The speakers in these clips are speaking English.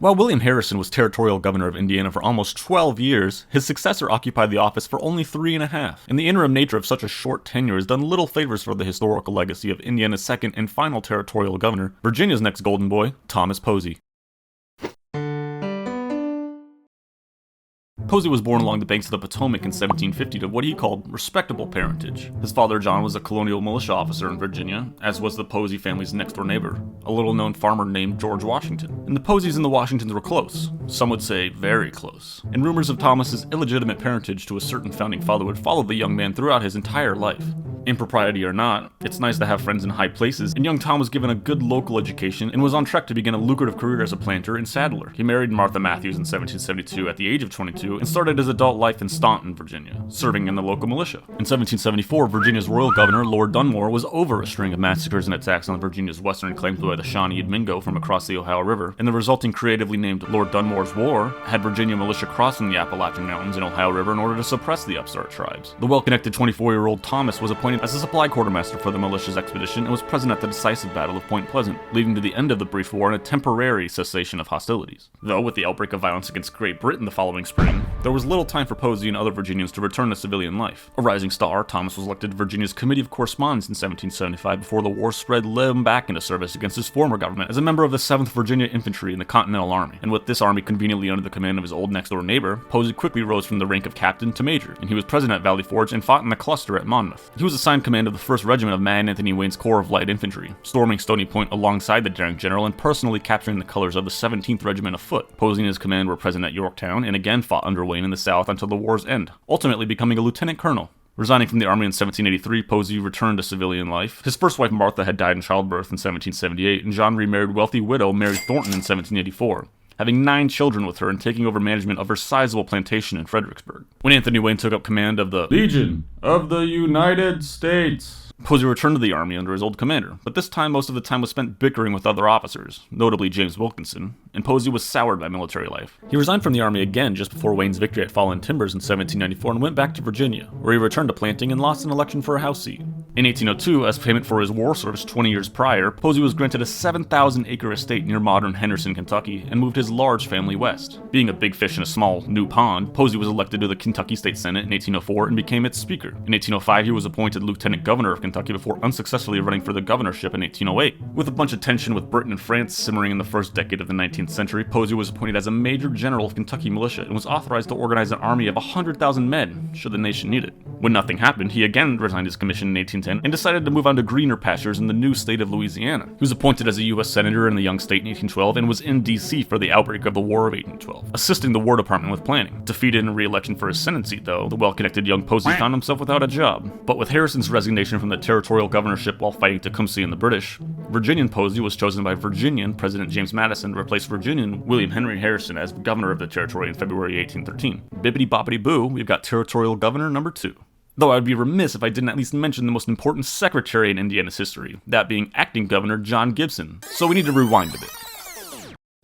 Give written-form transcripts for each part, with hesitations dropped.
While William Harrison was Territorial Governor of Indiana for almost 12 years, his successor occupied the office for only 3.5, and the interim nature of such a short tenure has done little favors for the historical legacy of Indiana's second and final Territorial Governor, Virginia's next golden boy, Thomas Posey. Posey was born along the banks of the Potomac in 1750 to what he called respectable parentage. His father John was a colonial militia officer in Virginia, as was the Posey family's next-door neighbor, a little-known farmer named George Washington. And the Poseys and the Washingtons were close, some would say very close, and rumors of Thomas's illegitimate parentage to a certain founding father would follow the young man throughout his entire life. Impropriety or not, it's nice to have friends in high places, and young Tom was given a good local education and was on track to begin a lucrative career as a planter and saddler. He married Martha Matthews in 1772 at the age of 22 and started his adult life in Staunton, Virginia, serving in the local militia. In 1774, Virginia's royal governor, Lord Dunmore, was over a string of massacres and attacks on Virginia's western claims by the Shawnee and Mingo from across the Ohio River, and the resulting creatively named Lord Dunmore's War had Virginia militia crossing the Appalachian Mountains and Ohio River in order to suppress the upstart tribes. The well-connected 24-year-old Thomas was appointed as a supply quartermaster for the militia's expedition and was present at the decisive Battle of Point Pleasant, leading to the end of the brief war and a temporary cessation of hostilities. Though, with the outbreak of violence against Great Britain the following spring, there was little time for Posey and other Virginians to return to civilian life. A rising star, Thomas was elected to Virginia's Committee of Correspondence in 1775 before the war spread led him back into service against his former government as a member of the 7th Virginia Infantry in the Continental Army. And with this army conveniently under the command of his old next-door neighbor, Posey quickly rose from the rank of captain to major, and he was present at Valley Forge and fought in the cluster at Monmouth. He was assigned command of the 1st Regiment of Mad Anthony Wayne's Corps of Light Infantry, storming Stony Point alongside the daring general and personally capturing the colors of the 17th Regiment of Foot. Posey and his command were present at Yorktown and again fought under Wayne in the South until the war's end, ultimately becoming a lieutenant colonel. Resigning from the army in 1783, Posey returned to civilian life. His first wife Martha had died in childbirth in 1778, and John remarried wealthy widow Mary Thornton in 1784. Having 9 children with her and taking over management of her sizable plantation in Fredericksburg. When Anthony Wayne took up command of the Legion of the United States, Posey returned to the army under his old commander, but this time most of the time was spent bickering with other officers, notably James Wilkinson, and Posey was soured by military life. He resigned from the army again just before Wayne's victory at Fallen Timbers in 1794 and went back to Virginia, where he returned to planting and lost an election for a House seat. In 1802, as payment for his war service 20 years prior, Posey was granted a 7,000-acre estate near modern Henderson, Kentucky, and moved his large family west. Being a big fish in a small, new pond, Posey was elected to the Kentucky State Senate in 1804 and became its speaker. In 1805, he was appointed lieutenant governor of Kentucky before unsuccessfully running for the governorship in 1808. With a bunch of tension with Britain and France simmering in the first decade of the 19th century, Posey was appointed as a major general of Kentucky militia and was authorized to organize an army of 100,000 men, should the nation need it. When nothing happened, he again resigned his commission in 1810 and decided to move on to greener pastures in the new state of Louisiana. He was appointed as a U.S. Senator in the young state in 1812 and was in D.C. for the outbreak of the War of 1812, assisting the War Department with planning. Defeated in re-election for his Senate seat, though, the well-connected young Posey found himself without a job. But with Harrison's resignation from the territorial governorship while fighting Tecumseh and the British, Virginian Posey was chosen by Virginian President James Madison to replace Virginian William Henry Harrison as governor of the territory in February 1813. Bippity-boppity-boo, we've got Territorial Governor number 2. Though I would be remiss if I didn't at least mention the most important secretary in Indiana's history, that being acting governor John Gibson. So we need to rewind a bit.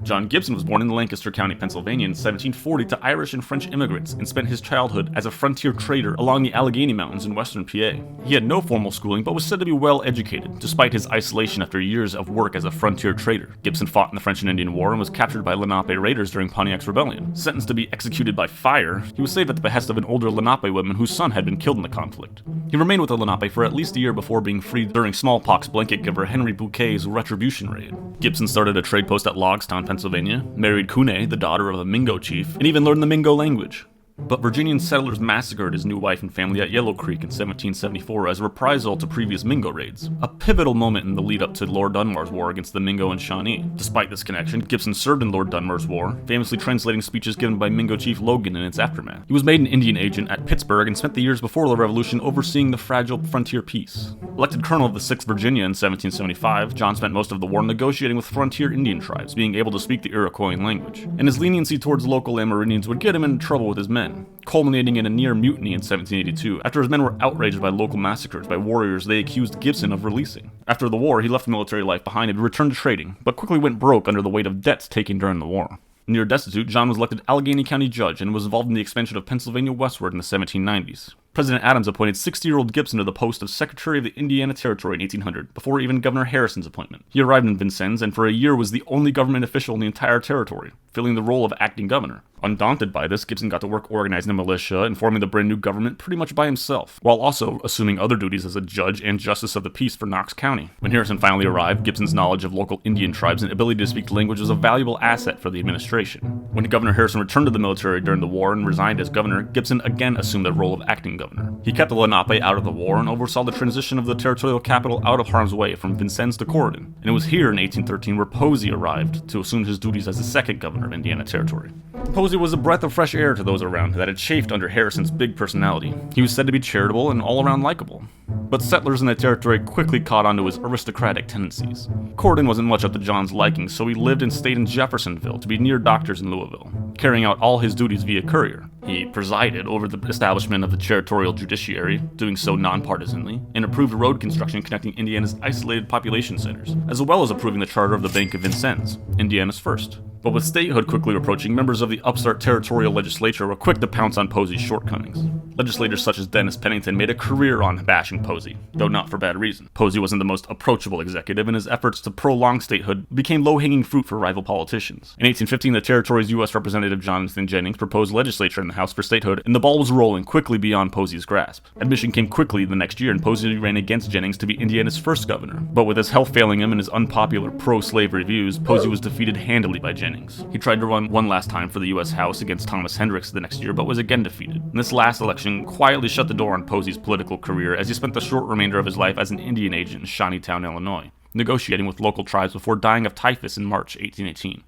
John Gibson was born in Lancaster County, Pennsylvania in 1740 to Irish and French immigrants and spent his childhood as a frontier trader along the Allegheny Mountains in western PA. He had no formal schooling but was said to be well educated, despite his isolation after years of work as a frontier trader. Gibson fought in the French and Indian War and was captured by Lenape raiders during Pontiac's rebellion. Sentenced to be executed by fire, he was saved at the behest of an older Lenape woman whose son had been killed in the conflict. He remained with the Lenape for at least a year before being freed during smallpox blanket giver Henry Bouquet's retribution raid. Gibson started a trade post at Logstown, Pennsylvania, married Kune, the daughter of a Mingo chief, and even learned the Mingo language. But Virginian settlers massacred his new wife and family at Yellow Creek in 1774 as a reprisal to previous Mingo raids, a pivotal moment in the lead-up to Lord Dunmore's war against the Mingo and Shawnee. Despite this connection, Gibson served in Lord Dunmore's war, famously translating speeches given by Mingo chief Logan in its aftermath. He was made an Indian agent at Pittsburgh and spent the years before the Revolution overseeing the fragile frontier peace. Elected colonel of the 6th Virginia in 1775, John spent most of the war negotiating with frontier Indian tribes, being able to speak the Iroquois language, and his leniency towards local Amerindians would get him into trouble with his men, culminating in a near mutiny in 1782 after his men were outraged by local massacres by warriors they accused Gibson of releasing. After the war, he left military life behind and returned to trading, but quickly went broke under the weight of debts taken during the war. Near destitute, John was elected Allegheny County judge and was involved in the expansion of Pennsylvania westward in the 1790s. President Adams appointed 60-year-old Gibson to the post of Secretary of the Indiana Territory in 1800, before even Governor Harrison's appointment. He arrived in Vincennes and for a year was the only government official in the entire territory. filling the role of acting governor. Undaunted by this, Gibson got to work organizing a militia and forming the brand new government pretty much by himself, while also assuming other duties as a judge and justice of the peace for Knox County. When Harrison finally arrived, Gibson's knowledge of local Indian tribes and ability to speak the language was a valuable asset for the administration. When Governor Harrison returned to the military during the war and resigned as governor, Gibson again assumed the role of acting governor. He kept the Lenape out of the war and oversaw the transition of the territorial capital out of harm's way from Vincennes to Corydon, and it was here in 1813 where Posey arrived to assume his duties as the second governor of Indiana Territory. Posey was a breath of fresh air to those around that had chafed under Harrison's big personality. He was said to be charitable and all-around likable. But settlers in the territory quickly caught on to his aristocratic tendencies. Corydon wasn't much up to John's liking, so he lived and stayed in Jeffersonville to be near doctors in Louisville, carrying out all his duties via courier. He presided over the establishment of the territorial judiciary, doing so nonpartisanly, and approved road construction connecting Indiana's isolated population centers, as well as approving the charter of the Bank of Vincennes, Indiana's first. But with statehood quickly approaching, members of the upstart territorial legislature were quick to pounce on Posey's shortcomings. Legislators such as Dennis Pennington made a career on bashing Posey, though not for bad reason. Posey wasn't the most approachable executive, and his efforts to prolong statehood became low-hanging fruit for rival politicians. In 1815, the territory's U.S. Representative Jonathan Jennings proposed legislature in the House for statehood, and the ball was rolling quickly beyond Posey's grasp. Admission came quickly the next year, and Posey ran against Jennings to be Indiana's first governor. But with his health failing him and his unpopular pro-slavery views, Posey was defeated handily by Jennings. He tried to run one last time for the U.S. House against Thomas Hendricks the next year, but was again defeated. And this last election quietly shut the door on Posey's political career as he spent the short remainder of his life as an Indian agent in Shawneetown, Illinois, negotiating with local tribes before dying of typhus in March 1818.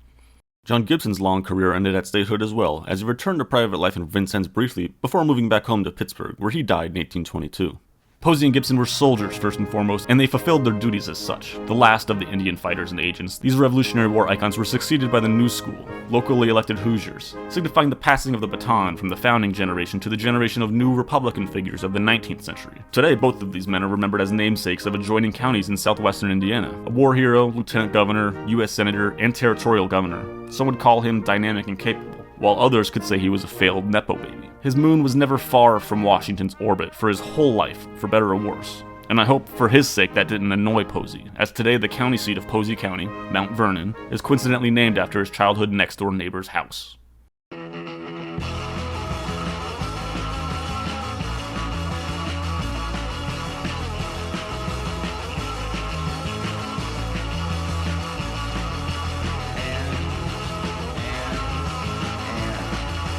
John Gibson's long career ended at statehood as well, as he returned to private life in Vincennes briefly before moving back home to Pittsburgh, where he died in 1822. Posey and Gibson were soldiers first and foremost, and they fulfilled their duties as such. The last of the Indian fighters and agents, these Revolutionary War icons were succeeded by the New School, locally elected Hoosiers, signifying the passing of the baton from the founding generation to the generation of new Republican figures of the 19th century. Today, both of these men are remembered as namesakes of adjoining counties in southwestern Indiana. A war hero, lieutenant governor, U.S. senator, and territorial governor. Some would call him dynamic and capable, while others could say he was a failed Nepo baby. His moon was never far from Washington's orbit for his whole life, for better or worse. And I hope for his sake that didn't annoy Posey, as today the county seat of Posey County, Mount Vernon, is coincidentally named after his childhood next-door neighbor's house.